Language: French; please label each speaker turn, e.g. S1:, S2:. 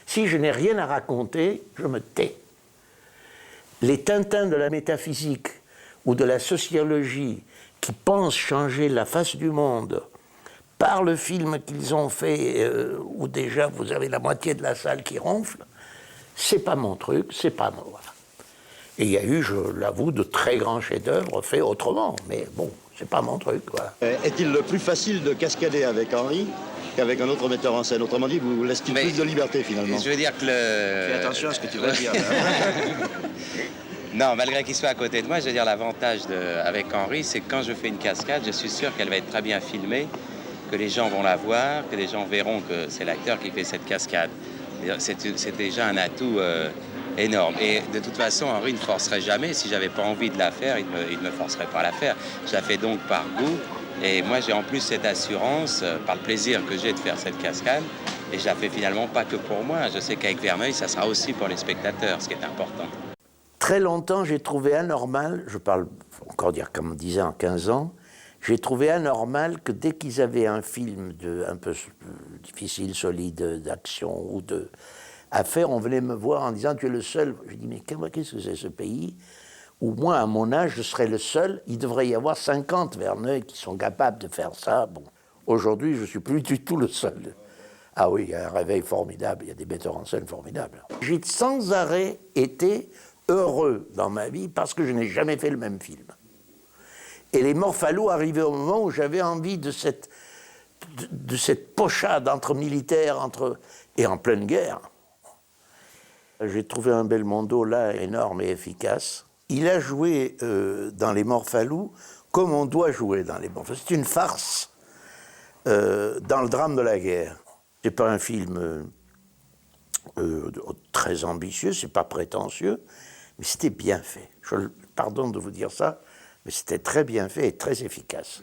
S1: Si je n'ai rien à raconter, je me tais. Les Tintins de la métaphysique ou de la sociologie qui pensent changer la face du monde par le film qu'ils ont fait, où déjà vous avez la moitié de la salle qui ronfle, c'est pas mon truc, c'est pas moi. Voilà. Et il y a eu, je l'avoue, de très grands chefs-d'œuvre faits autrement, mais bon, c'est pas mon truc, voilà.
S2: Est-il plus facile de cascader avec Henry qu'avec un autre metteur en scène? Autrement dit, vous laisse-t-il plus de liberté finalement?
S3: Je veux dire que
S2: Fais attention à ce que tu vas dire.
S3: Non, malgré qu'il soit à côté de moi, je veux dire, l'avantage avec Henry, c'est que quand je fais une cascade, je suis sûr qu'elle va être très bien filmée, que les gens vont la voir, que les gens verront que c'est l'acteur qui fait cette cascade. C'est déjà un atout énorme. Et de toute façon, Henry ne forcerait jamais. Si j'avais pas envie de la faire, il ne me forcerait pas à la faire. Je la fais donc par goût. Et moi, j'ai en plus cette assurance, par le plaisir que j'ai de faire cette cascade. Et je la fais finalement pas que pour moi. Je sais qu'avec Verneuil, ça sera aussi pour les spectateurs, ce qui est important.
S1: Très longtemps, j'ai trouvé anormal, je parle encore dire comme 10 ans, 15 ans, j'ai trouvé anormal que dès qu'ils avaient un film un peu difficile, solide, d'action ou à faire, on venait me voir en disant « tu es le seul ». Je dis « mais qu'est-ce que c'est ce pays où moi, à mon âge, je serais le seul. Il devrait y avoir 50 Verneuil qui sont capables de faire ça. » Bon, aujourd'hui, je ne suis plus du tout le seul. Ah oui, il y a un réveil formidable, il y a des metteurs en scène formidables. J'ai sans arrêt été heureux dans ma vie parce que je n'ai jamais fait le même film. Et les Morphaloux arrivaient au moment où j'avais envie de cette pochade entre militaires et en pleine guerre. J'ai trouvé un Belmondo là énorme et efficace. Il a joué dans les Morphaloux comme on doit jouer dans les Morphaloux. C'est une farce dans le drame de la guerre. C'est pas un film très ambitieux, c'est pas prétentieux, mais c'était bien fait. Je pardonne de vous dire ça, mais c'était très bien fait et très efficace.